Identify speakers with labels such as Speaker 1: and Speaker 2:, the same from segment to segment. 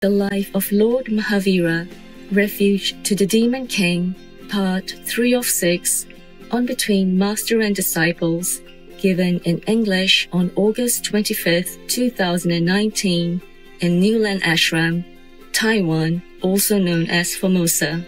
Speaker 1: The Life of Lord Mahavira, Refuge to the Demon King, Part 3 of 6, on Between Master and Disciples, given in English on August 25, 2019, in Newland Ashram, Taiwan, also known as Formosa.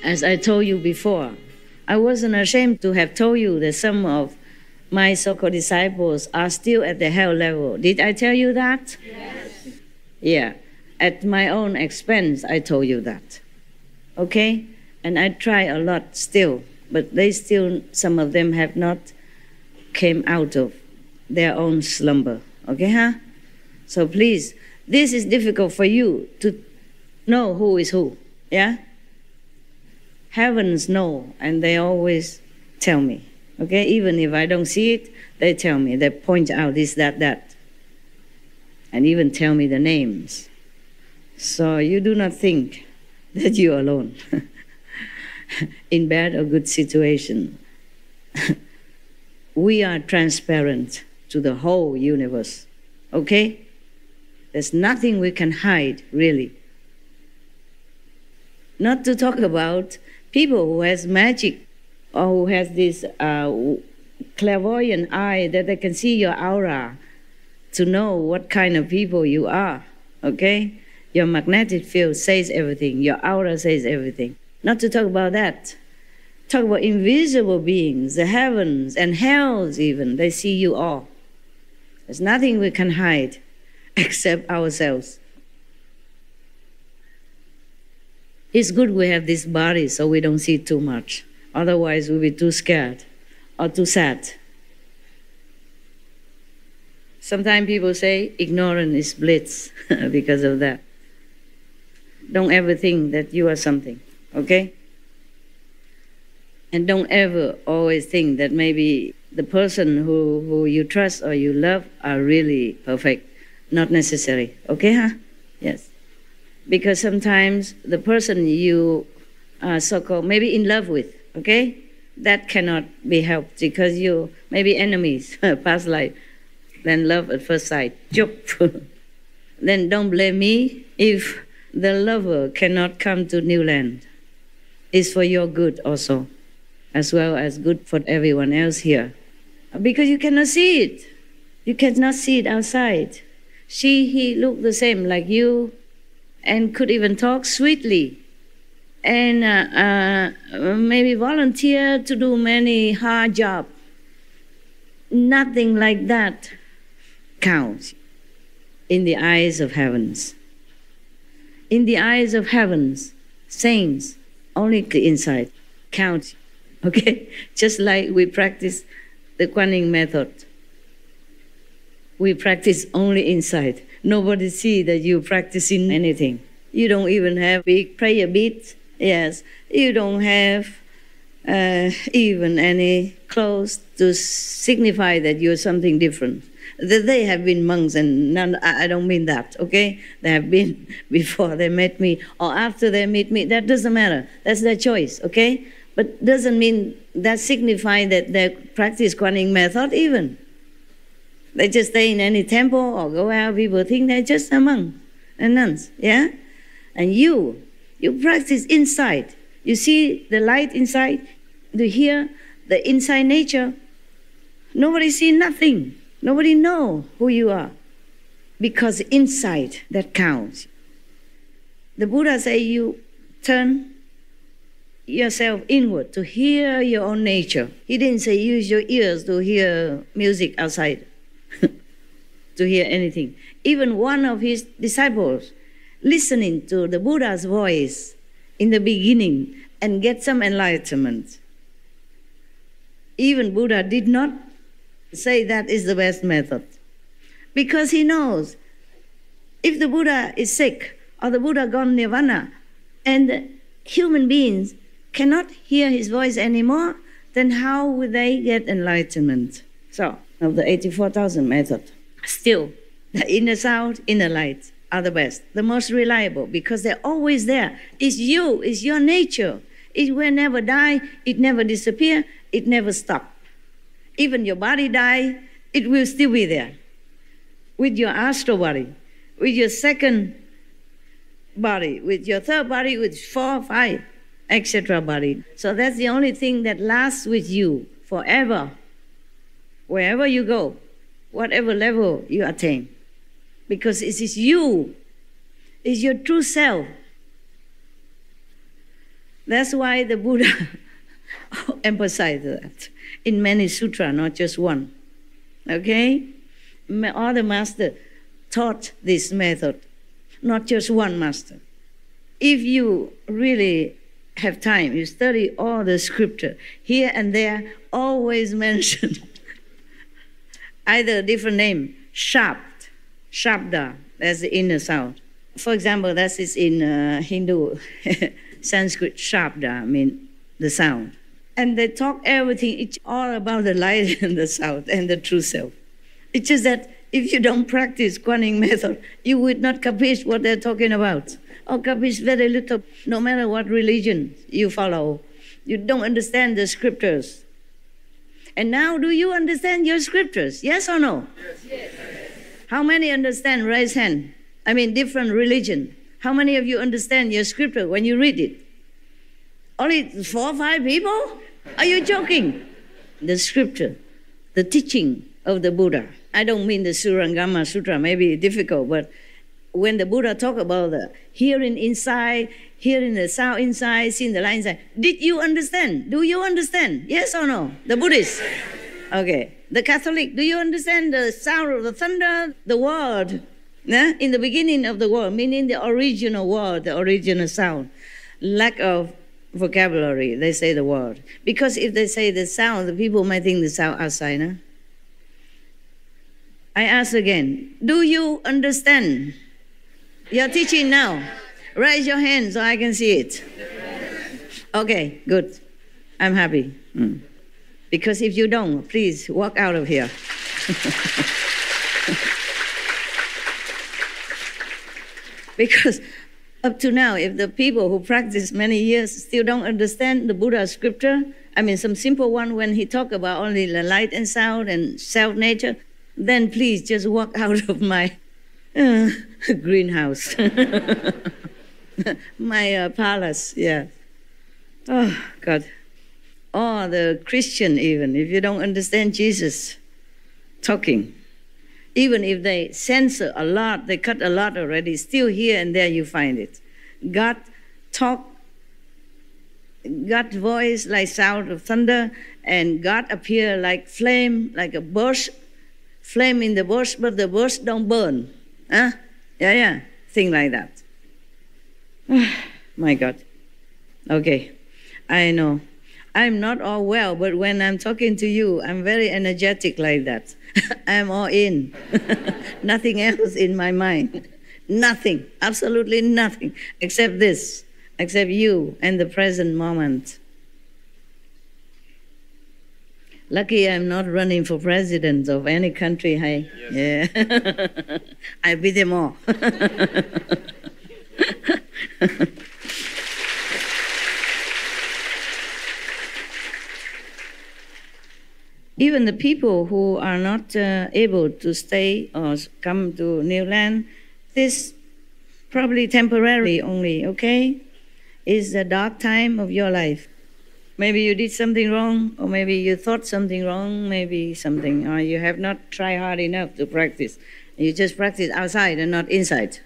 Speaker 2: As I told you before, I wasn't ashamed to have told you that some of my so-called disciples are still at the hell level. Did I tell you that?
Speaker 3: Yes.
Speaker 2: Yeah. At my own expense, I told you that. Okay? And I try a lot still, but they still, some of them have not came out of their own slumber. Okay, huh? So please, this is difficult for you to know who is who. Yeah? Heavens know, and they always tell me, okay? Even if I don't see it, they tell me. They point out this, that, and even tell me the names. So you do not think that you're alone in bad or good situation. We are transparent to the whole universe, okay? There's nothing we can hide, really. Not to talk about people who has magic or who has this clairvoyant eye that they can see your aura to know what kind of people you are, okay? Your magnetic field says everything. Your aura says everything. Not to talk about that. Talk about invisible beings, the heavens and hells even. They see you all. There's nothing we can hide except ourselves. It's good we have this body so we don't see too much. Otherwise, we'll be too scared or too sad. Sometimes people say ignorance is bliss because of that. Don't ever think that you are something, okay? And don't ever always think that maybe the person who you trust or you love are really perfect. Not necessary, okay, huh? Yes. Because sometimes the person you are so-called maybe in love with, okay, that cannot be helped because you may be enemies, past life, then love at first sight, chup. Then don't blame me if the lover cannot come to New Land. It's for your good also, as well as good for everyone else here. Because you cannot see it. You cannot see it outside. He look the same like you, and could even talk sweetly, and maybe volunteer to do many hard jobs. Nothing like that counts in the eyes of heavens. In the eyes of heavens, saints, only the inside counts, okay? Just like we practice the Kuan method. We practice only inside. Nobody see that you practicing anything. You don't even have big prayer beads. Yes, you don't have even any clothes to signify that you're something different. That they have been monks, and none, I don't mean that, okay? They have been before they met me or after they meet me. That doesn't matter. That's their choice, okay? But doesn't mean that signify that they practice Kuan method even. They just stay in any temple or go out, people think they're just a monk and nuns, yeah? And you practice inside. You see the light inside, you hear the inside nature. Nobody see nothing. Nobody know who you are. Because inside, that counts. The Buddha say you turn yourself inward to hear your own nature. He didn't say use your ears to hear music outside. To hear anything. Even one of his disciples listening to the Buddha's voice in the beginning and get some enlightenment. Even Buddha did not say that is the best method. Because he knows if the Buddha is sick or the Buddha gone nirvana and human beings cannot hear his voice anymore, then how would they get enlightenment? So, of the 84,000 method, still, the inner sound, inner light. are the best, the most reliable, because they're always there. It's you, it's your nature. It will never die, it never disappear, it never stop. Even your body die, it will still be there. With your astral body, with your second body, with your third body, with 4, 5, etc. body. So that's the only thing that lasts with you forever, wherever you go, whatever level you attain. Because it is you, it's your true self. That's why the Buddha emphasized that in many sutras, not just one. Okay? All the masters taught this method, not just one master. If you really have time, you study all the scripture, here and there, always mention either a different name, Shabda, that's the inner sound. For example, that is in Hindu, Sanskrit, Shabda, mean the sound. And they talk everything, it's all about the light and the sound and the true self. It's just that if you don't practice Kuan method, you would not capish what they're talking about. Or capish very little, no matter what religion you follow. You don't understand the scriptures. And now, do you understand your scriptures? Yes or no? Yes. How many understand? Raise hand. I mean, different religion. How many of you understand your scripture when you read it? Only 4 or 5 people? Are you joking? The scripture, the teaching of the Buddha. I don't mean the Surangama Sutra, maybe difficult, but when the Buddha talk about the hearing inside, hearing the sound inside, seeing the light inside, did you understand? Do you understand? Yes or no? The Buddhist? Okay. The Catholic, do you understand the sound of the thunder, the word? In the beginning of the word, meaning the original word, the original sound. Lack of vocabulary, they say the word. Because if they say the sound, the people might think the sound outside. No? I ask again, do you understand? You're teaching now. Raise your hand so I can see it. Okay, good. I'm happy. Because if you don't, please walk out of here. Because up to now, if the people who practice many years still don't understand the Buddha's scripture, I mean some simple one when he talk about only the light and sound and self-nature, then please just walk out of my greenhouse. My palace, yeah. Oh, God. Or the Christian even, if you don't understand Jesus talking, even if they censor a lot, they cut a lot already, still here and there you find it. God talk, God's voice like sound of thunder, and God appear like flame, like a bush, flame in the bush, but the bush don't burn. Huh? Yeah, thing like that. My God. Okay, I know. I'm not all well, but when I'm talking to you, I'm very energetic like that. I'm all in. Nothing else in my mind. Nothing, absolutely nothing, except this, except you and the present moment. Lucky I'm not running for president of any country, hey? Yes. Yeah. I beat them all. Even the people who are not able to stay or come to New Land, this probably temporary only, okay? It's the dark time of your life. Maybe you did something wrong, or maybe you thought something wrong, maybe something, or you have not tried hard enough to practice. You just practice outside and not inside.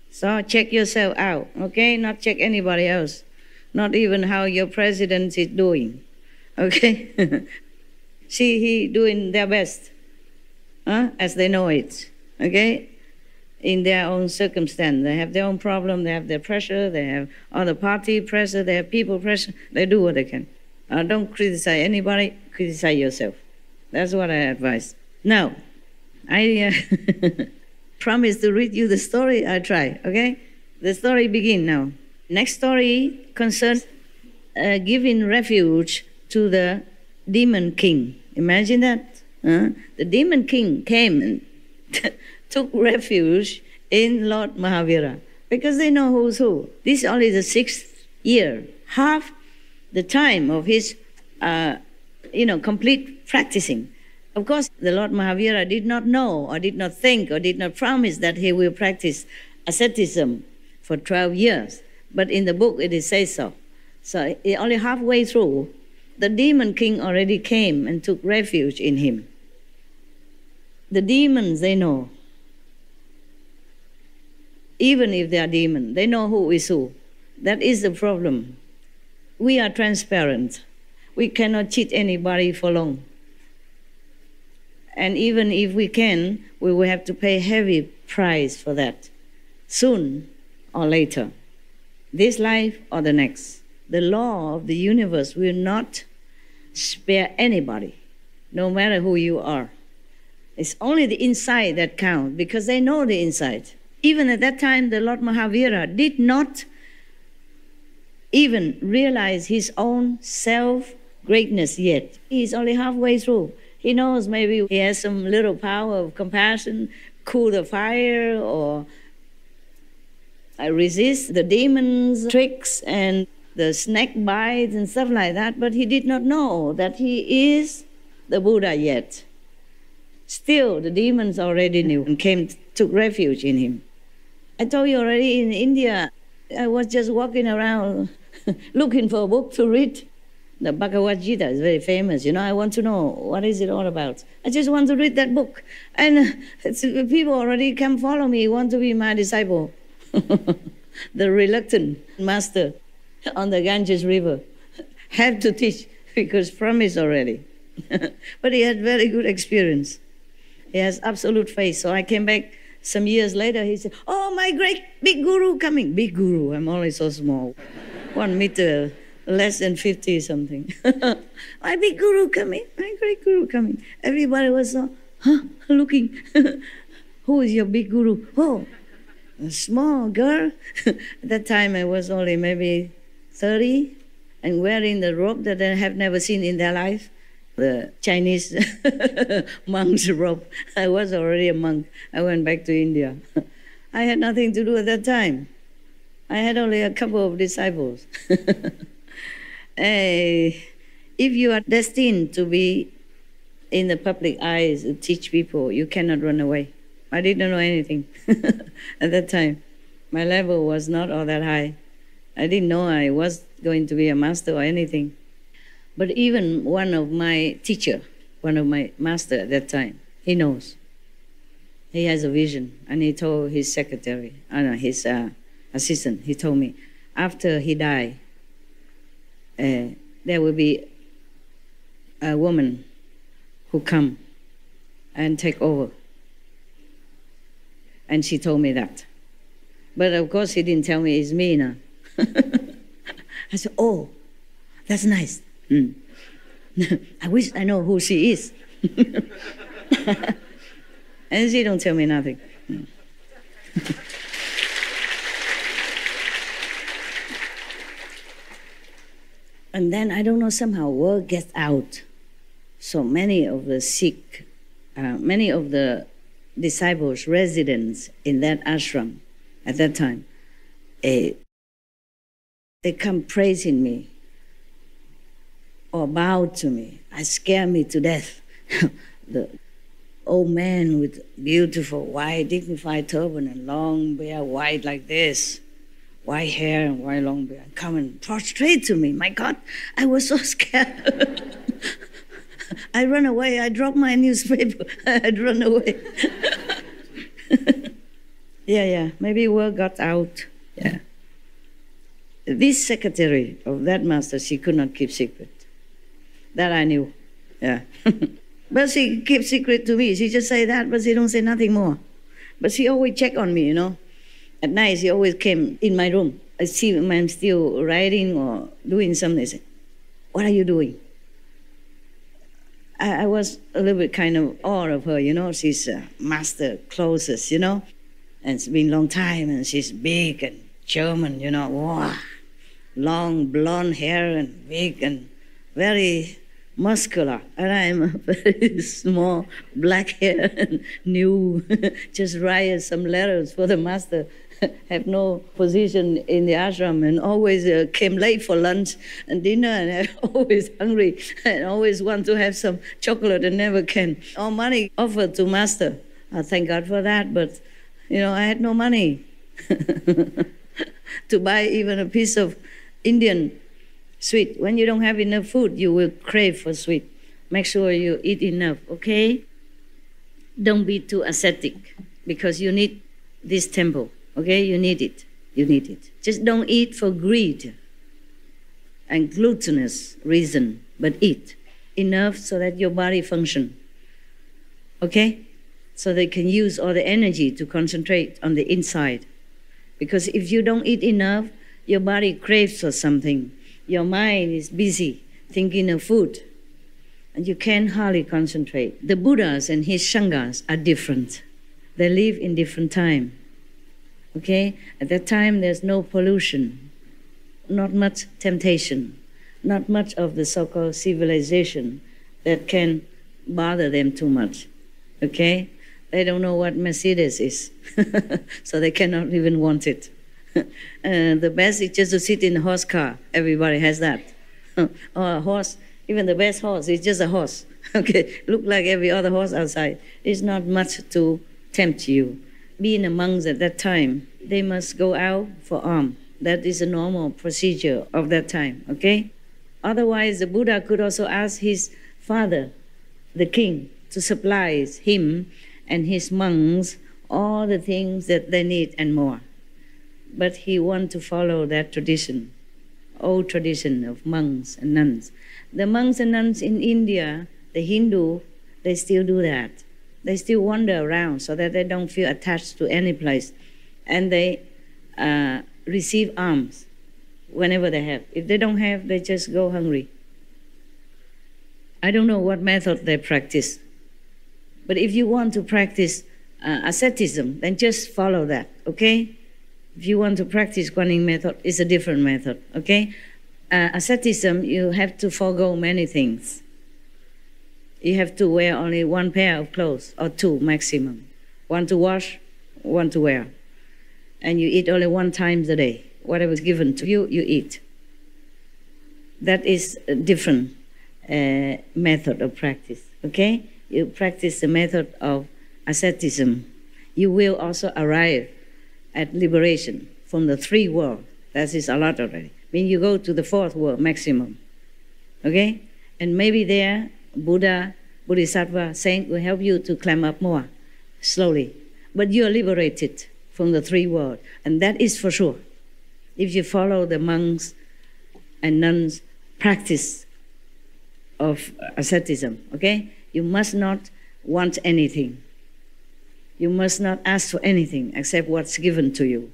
Speaker 2: So check yourself out, okay? Not check anybody else. Not even how your president is doing, okay? See, he doing their best, as they know it, okay? In their own circumstance. They have their own problem, they have their pressure, they have other party pressure, they have people pressure. They do what they can. Don't criticize anybody, criticize yourself. That's what I advise. Now, I promise to read you the story. I try, okay? The story begins now. Next story concerns giving refuge to the demon king. Imagine that. The demon king came and took refuge in Lord Mahavira, because they know who's who. This is only the 6th year, half the time of his, complete practicing. Of course, the Lord Mahavira did not know or did not think or did not promise that he will practice asceticism for 12 years. But in the book, it says so. So only halfway through, the demon king already came and took refuge in him. The demons, they know. Even if they are demons, they know who is who. That is the problem. We are transparent. We cannot cheat anybody for long. And even if we can, we will have to pay heavy price for that, soon or later, this life or the next. The law of the universe will not spare anybody, no matter who you are. It's only the inside that counts, because they know the inside. Even at that time, the Lord Mahavira did not even realize his own self-greatness yet. He's only halfway through. He knows maybe he has some little power of compassion, cool the fire, or resist the demons' tricks and the snake bites and stuff like that, but he did not know that he is the Buddha yet. Still, the demons already knew and took refuge in him. I told you already, in India, I was just walking around looking for a book to read. The Bhagavad Gita is very famous. I want to know, what is it all about? I just want to read that book. And people already come follow me, want to be my disciple. The reluctant master on the Ganges River had to teach because promised already. But he had very good experience. He has absolute faith. So I came back some years later. He said, "Oh, my great big guru coming." Big guru, I'm only so small. 1 meter, less than 50 something. My big guru coming, my great guru coming. Everybody was looking. Who is your big guru? Oh, a small girl. At that time I was only maybe 30 and wearing the robe that I have never seen in their life. The Chinese monk's robe. I was already a monk. I went back to India. I had nothing to do at that time. I had only a couple of disciples. If you are destined to be in the public eyes to teach people, you cannot run away. I didn't know anything at that time. My level was not all that high. I didn't know I was going to be a master or anything. But even one of my master at that time, he knows. He has a vision, and he told his secretary, his assistant, he told me, after he died, there will be a woman who come and take over. And she told me that. But of course he didn't tell me it's me now. I said, "Oh, that's nice. I wish I know who she is." And she don't tell me nothing. And then, I don't know, somehow word gets out. So many of the Sikh, many of the disciples, residents in that ashram at that time, they come praising me or bow to me. It scared me to death. The old man with beautiful white dignified turban and long beard, white like this, white hair and white long beard, come and prostrate to me. My God, I was so scared. I run away. I dropped my newspaper. I'd run away. Yeah. Maybe word got out. Yeah. This secretary of that master, she could not keep secret. That I knew. Yeah. But she kept secret to me. She just say that, but she don't say nothing more. But she always check on me, At night, she always came in my room. I see when I'm still writing or doing something. She said, "What are you doing?" I was a little bit kind of awe of her, She's a master closest, And it's been a long time, and she's big and German, Wow. Long blonde hair and big and very muscular, and I am very small, black hair, and new, just write some letters for the master, have no position in the ashram, and always came late for lunch and dinner, and I'm always hungry, and always want to have some chocolate and never can. All money offered to master. I thank God for that, but I had no money to buy even a piece of Indian sweet. When you don't have enough food, you will crave for sweet. Make sure you eat enough, okay? Don't be too ascetic, because you need this temple, okay? You need it. You need it. Just don't eat for greed and gluttonous reason, but eat enough so that your body function, okay? So they can use all the energy to concentrate on the inside. Because if you don't eat enough, your body craves for something. Your mind is busy thinking of food, and you can hardly concentrate. The Buddhas and his Sanghas are different. They live in different time. Okay? At that time, there's no pollution, not much temptation, not much of the so-called civilization that can bother them too much. Okay? They don't know what Mercedes is, so they cannot even want it. The best is just to sit in a horse car. Everybody has that. Or a horse, even the best horse is just a horse. Okay, look like every other horse outside. It's not much to tempt you. Being a monk at that time, they must go out for alms. That is a normal procedure of that time, okay? Otherwise, the Buddha could also ask his father, the king, to supply him and his monks all the things that they need and more. But he wanted to follow that tradition, old tradition of monks and nuns. The monks and nuns in India, the Hindu, they still do that. They still wander around so that they don't feel attached to any place. And they receive alms whenever they have. If they don't have, they just go hungry. I don't know what method they practice. But if you want to practice asceticism, then just follow that, okay? If you want to practice Guanyin method, it's a different method, okay? Asceticism, you have to forego many things. You have to wear only one pair of clothes, or two maximum. One to wash, one to wear. And you eat only one time a day. Whatever is given to you, you eat. That is a different method of practice, okay? You practice the method of asceticism. You will also arrive at liberation from the three worlds. That is a lot already. I mean, you go to the fourth world maximum, okay? And maybe there, Buddha, Bodhisattva, saint will help you to climb up more slowly. But you are liberated from the three worlds, and that is for sure. If you follow the monks and nuns' practice of asceticism, okay? You must not want anything. You must not ask for anything except what's given to you.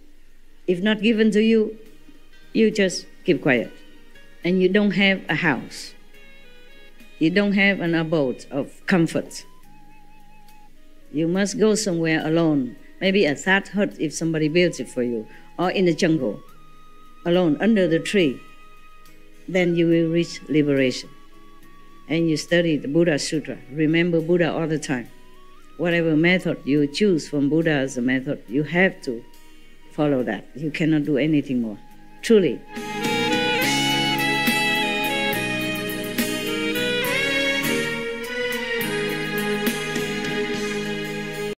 Speaker 2: If not given to you, you just keep quiet. And you don't have a house. You don't have an abode of comfort. You must go somewhere alone. Maybe a thatched hut if somebody builds it for you. Or in the jungle, alone, under the tree. Then you will reach liberation. And you study the Buddha Sutra. Remember Buddha all the time. Whatever method you choose from Buddha as a method, you have to follow that. You cannot do anything more. Truly.